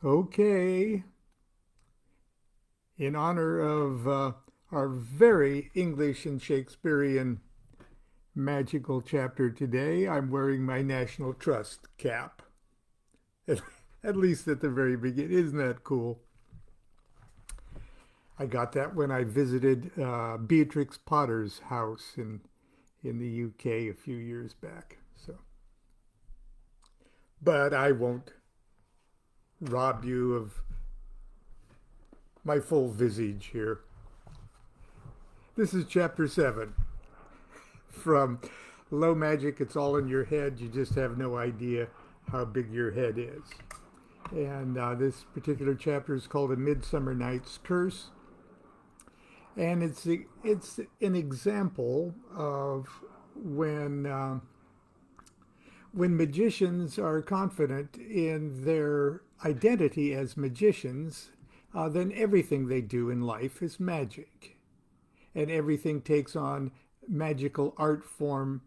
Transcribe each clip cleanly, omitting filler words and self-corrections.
Okay, in honor of our very English and Shakespearean magical chapter today, I'm wearing my National Trust cap. At, at least at the very beginning. Isn't that cool? I got that when I visited Beatrix Potter's house in the UK a few years back. So, but I won't rob you of my full visage here. This is chapter 7 from Low Magic. It's all in your head. You just have no idea how big your head is. And this particular chapter is called A Midsummer Night's Curse. And it's an example of when when magicians are confident in their identity as magicians, then everything they do in life is magic, and everything takes on magical art form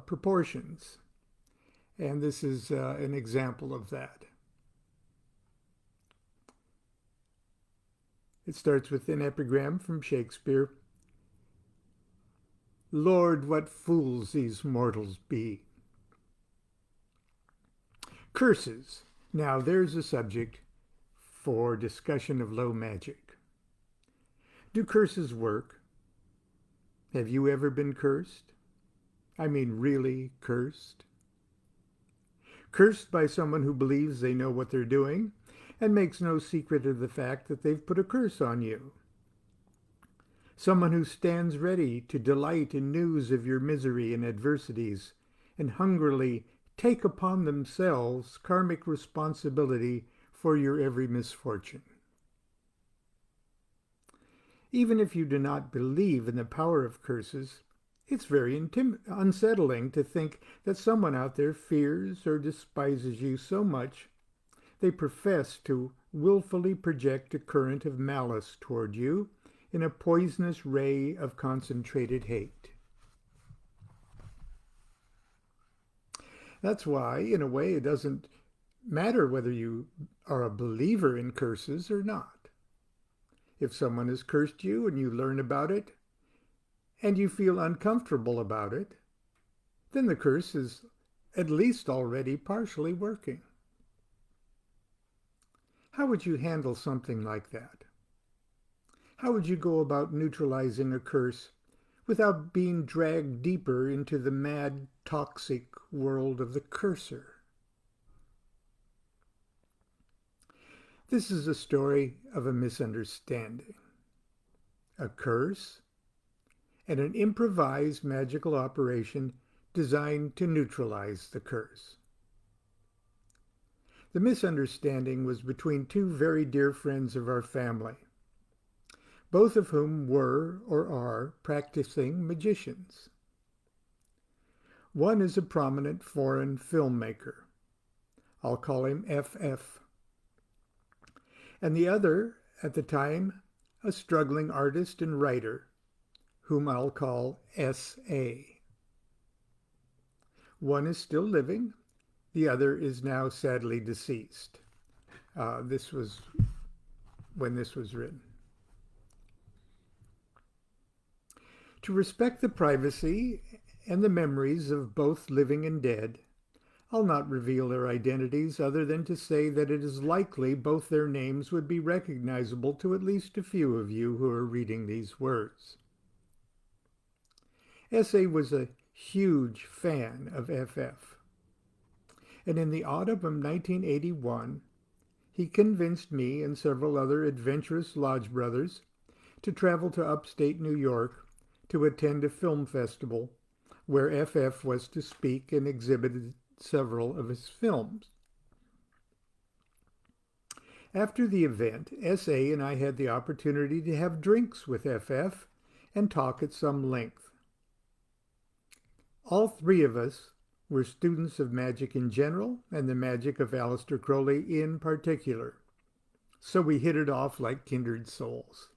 proportions. And this is an example of that. It starts with an epigram from Shakespeare. Lord, what fools these mortals be. Curses. Now there's a subject for discussion of low magic. Do curses work? Have you ever been cursed? I mean, really cursed? Cursed by someone who believes they know what they're doing and makes no secret of the fact that they've put a curse on you. Someone who stands ready to delight in news of your misery and adversities and hungrily take upon themselves karmic responsibility for your every misfortune. Even if you do not believe in the power of curses, it's very unsettling to think that someone out there fears or despises you so much they profess to willfully project a current of malice toward you in a poisonous ray of concentrated hate. That's why, in a way, it doesn't matter whether you are a believer in curses or not. If someone has cursed you and you learn about it, and you feel uncomfortable about it, then the curse is at least already partially working. How would you handle something like that? How would you go about neutralizing a curse without being dragged deeper into the mad, toxic world of the cursor? This is a story of a misunderstanding, a curse, and an improvised magical operation designed to neutralize the curse. The misunderstanding was between two very dear friends of our family, both of whom were or are practicing magicians. One is a prominent foreign filmmaker. I'll call him FF. And the other, at the time, a struggling artist and writer, whom I'll call SA. One is still living. The other is now sadly deceased. This was when this was written. To respect the privacy and the memories of both living and dead, I'll not reveal their identities other than to say that it is likely both their names would be recognizable to at least a few of you who are reading these words. S.A. was a huge fan of FF, and in the autumn of 1981, he convinced me and several other adventurous lodge brothers to travel to upstate New York to attend a film festival where FF was to speak and exhibited several of his films. After the event, S.A. and I had the opportunity to have drinks with FF and talk at some length. All three of us were students of magic in general and the magic of Aleister Crowley in particular, so we hit it off like kindred souls.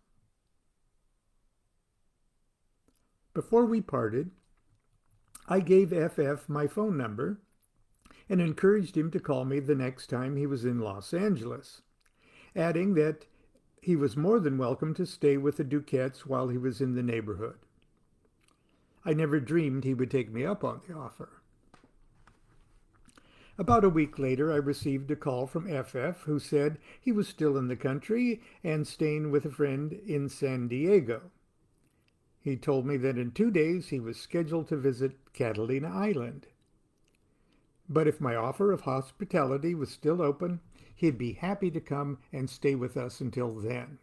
Before we parted, I gave FF my phone number and encouraged him to call me the next time he was in Los Angeles, adding that he was more than welcome to stay with the DuQuettes while he was in the neighborhood. I never dreamed he would take me up on the offer. About a week later, I received a call from FF, who said he was still in the country and staying with a friend in San Diego. He told me that in 2 days he was scheduled to visit Catalina Island. But if my offer of hospitality was still open, he'd be happy to come and stay with us until then.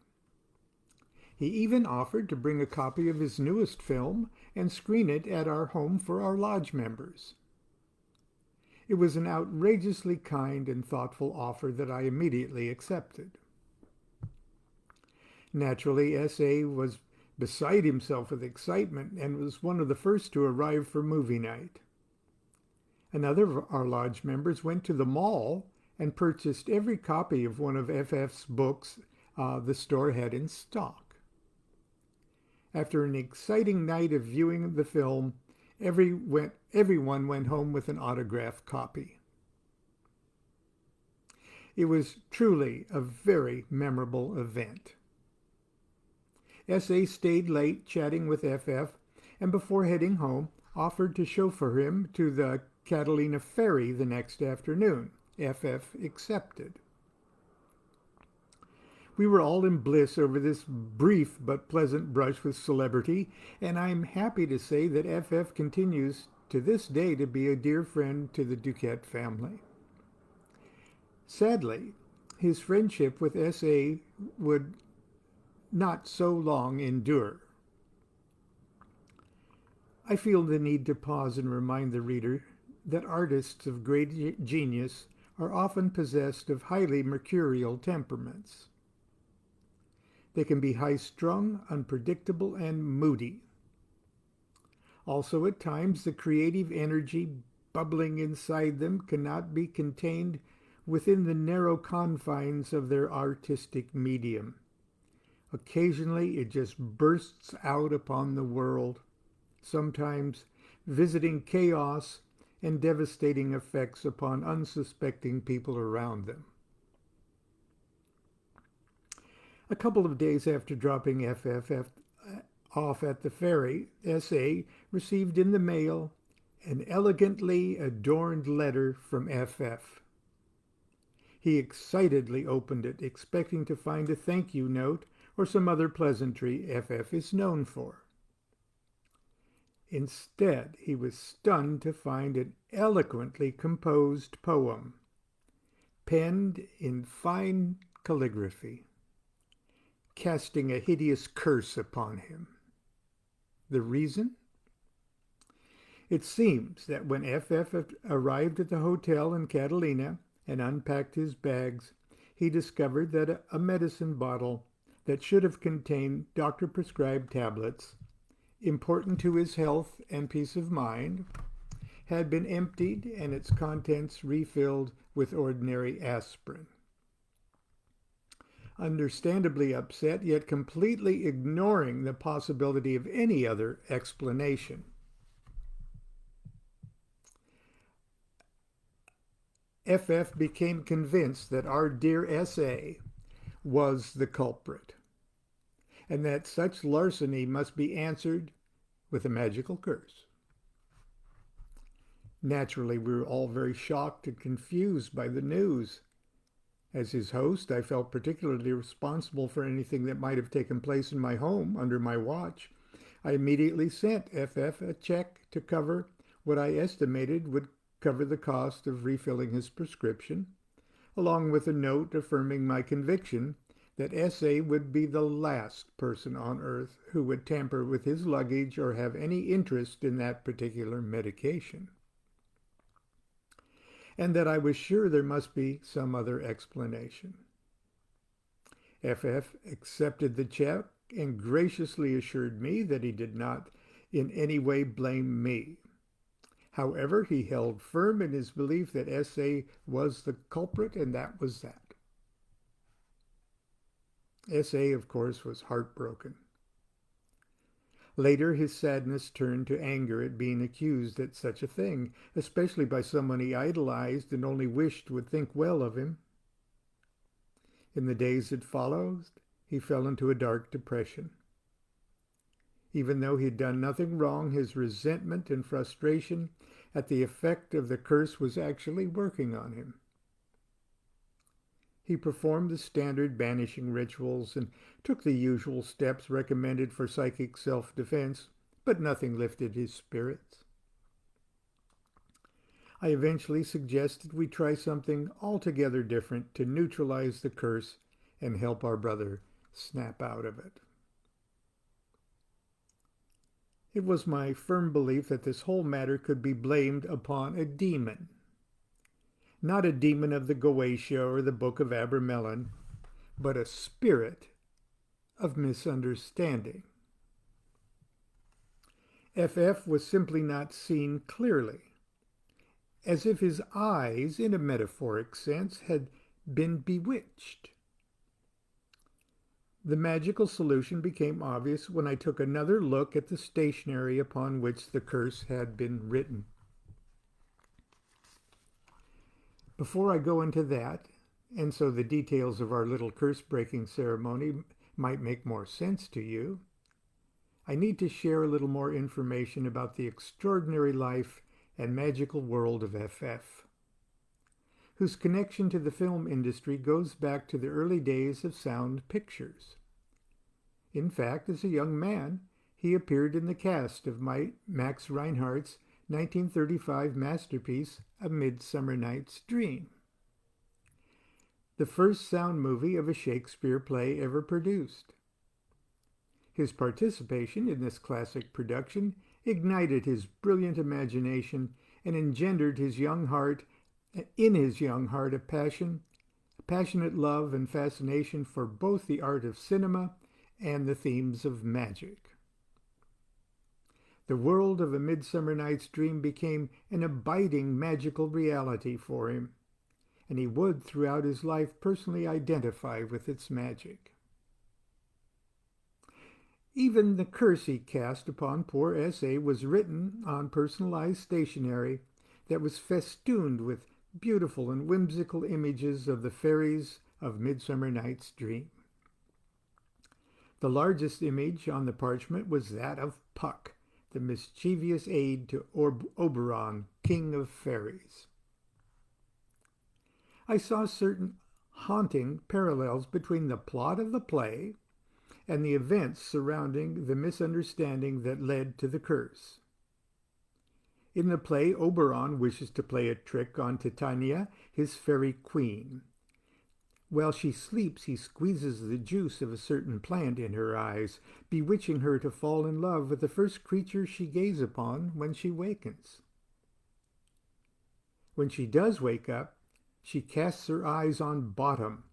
He even offered to bring a copy of his newest film and screen it at our home for our lodge members. It was an outrageously kind and thoughtful offer that I immediately accepted. Naturally, S.A. was beside himself with excitement and was one of the first to arrive for movie night. Another of our lodge members went to the mall and purchased every copy of one of FF's books the store had in stock. After an exciting night of viewing the film, everyone went home with an autographed copy. It was truly a very memorable event. S.A. stayed late chatting with FF, and before heading home, offered to chauffeur him to the Catalina ferry the next afternoon. FF accepted. We were all in bliss over this brief but pleasant brush with celebrity, and I'm happy to say that FF continues to this day to be a dear friend to the DuQuette family. Sadly, his friendship with S.A. would not so long endure. I feel the need to pause and remind the reader that artists of great genius are often possessed of highly mercurial temperaments. They can be high-strung, unpredictable, and moody. Also, at times, the creative energy bubbling inside them cannot be contained within the narrow confines of their artistic medium. Occasionally, it just bursts out upon the world, sometimes visiting chaos and devastating effects upon unsuspecting people around them. A couple of days after dropping FF off at the ferry, S.A. received in the mail an elegantly adorned letter from FF. He excitedly opened it, expecting to find a thank you note or some other pleasantry FF is known for. Instead, he was stunned to find an eloquently composed poem, penned in fine calligraphy, casting a hideous curse upon him. The reason? It seems that when FF arrived at the hotel in Catalina and unpacked his bags, he discovered that a medicine bottle that should have contained doctor-prescribed tablets, important to his health and peace of mind, had been emptied and its contents refilled with ordinary aspirin. Understandably upset, yet completely ignoring the possibility of any other explanation, FF became convinced that our dear S.A. was the culprit, and that such larceny must be answered with a magical curse. Naturally, we were all very shocked and confused by the news. As his host, I felt particularly responsible for anything that might have taken place in my home under my watch. I immediately sent FF a check to cover what I estimated would cover the cost of refilling his prescription, along with a note affirming my conviction that S.A. would be the last person on earth who would tamper with his luggage or have any interest in that particular medication, and that I was sure there must be some other explanation. FF accepted the check and graciously assured me that he did not in any way blame me. However, he held firm in his belief that S.A. was the culprit, and that was that. S.A., of course, was heartbroken. Later, his sadness turned to anger at being accused at such a thing, especially by someone he idolized and only wished would think well of him. In the days that followed, he fell into a dark depression. Even though he had done nothing wrong, his resentment and frustration at the effect of the curse was actually working on him. He performed the standard banishing rituals and took the usual steps recommended for psychic self-defense, but nothing lifted his spirits. I eventually suggested we try something altogether different to neutralize the curse and help our brother snap out of it. It was my firm belief that this whole matter could be blamed upon a demon. Not a demon of the Goetia or the Book of Abramelin, but a spirit of misunderstanding. FF was simply not seen clearly, as if his eyes, in a metaphoric sense, had been bewitched. The magical solution became obvious when I took another look at the stationery upon which the curse had been written. Before I go into that, and so the details of our little curse-breaking ceremony might make more sense to you, I need to share a little more information about the extraordinary life and magical world of FF, whose connection to the film industry goes back to the early days of sound pictures. In fact, as a young man, he appeared in the cast of Max Reinhardt's 1935 masterpiece, A Midsummer Night's Dream, the first sound movie of a Shakespeare play ever produced. His participation in this classic production ignited his brilliant imagination and engendered in his young heart a passionate love and fascination for both the art of cinema and the themes of magic. The world of A Midsummer Night's Dream became an abiding magical reality for him, and he would throughout his life personally identify with its magic. Even the curse he cast upon poor S.A. was written on personalized stationery that was festooned with beautiful and whimsical images of the fairies of Midsummer Night's Dream. The largest image on the parchment was that of Puck, the mischievous aide to Oberon, king of fairies. I saw certain haunting parallels between the plot of the play and the events surrounding the misunderstanding that led to the curse. In the play, Oberon wishes to play a trick on Titania, his fairy queen. While she sleeps, he squeezes the juice of a certain plant in her eyes, bewitching her to fall in love with the first creature she gazes upon when she wakens. When she does wake up, she casts her eyes on Bottom,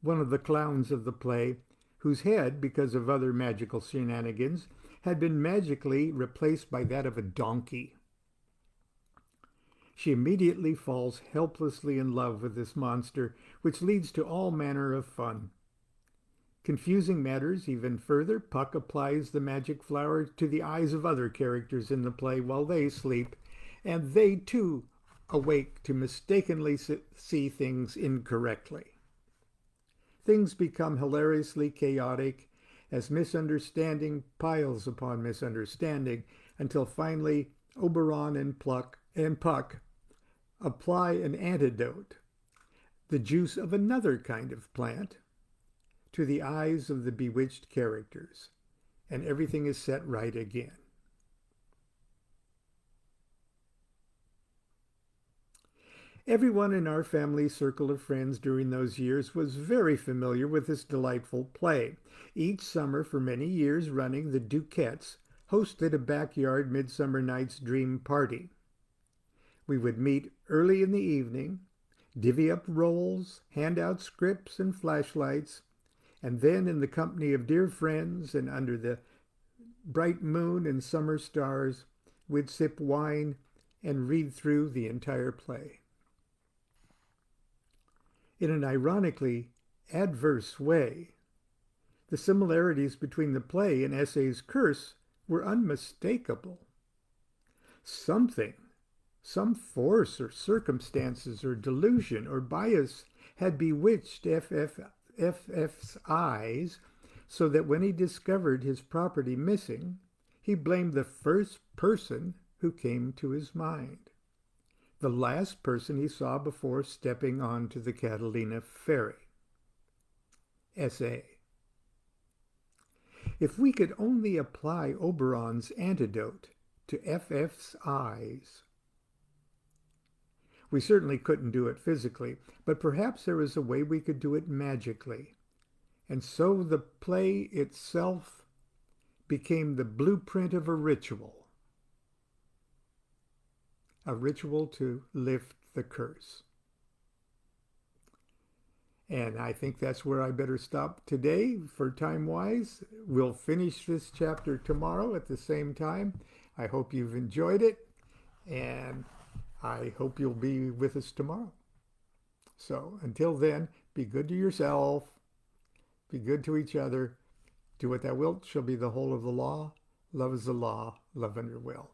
one of the clowns of the play, whose head, because of other magical shenanigans, had been magically replaced by that of a donkey. She immediately falls helplessly in love with this monster, which leads to all manner of fun. Confusing matters even further, Puck applies the magic flower to the eyes of other characters in the play while they sleep, and they too awake to mistakenly see things incorrectly. Things become hilariously chaotic as misunderstanding piles upon misunderstanding until finally Oberon and Puck apply an antidote, the juice of another kind of plant, to the eyes of the bewitched characters, and everything is set right again. Everyone in our family circle of friends during those years was very familiar with this delightful play. Each summer for many years running, the DuQuettes hosted a backyard Midsummer Night's Dream party. We would meet early in the evening, divvy up roles, hand out scripts and flashlights, and then in the company of dear friends and under the bright moon and summer stars, we'd sip wine and read through the entire play. In an ironically adverse way, the similarities between the play and S.A.'s curse were unmistakable. Something, some force or circumstances or delusion or bias had bewitched FF's eyes so that when he discovered his property missing, he blamed the first person who came to his mind, the last person he saw before stepping onto the Catalina ferry. S.A. If we could only apply Oberon's antidote to FF's eyes. We certainly couldn't do it physically, but perhaps there was a way we could do it magically. And so the play itself became the blueprint of a ritual to lift the curse. And I think that's where I better stop today for time-wise. We'll finish this chapter tomorrow at the same time. I hope you've enjoyed it, and I hope you'll be with us tomorrow. So until then, be good to yourself, be good to each other, do what thou wilt shall be the whole of the law, love is the law, love under will.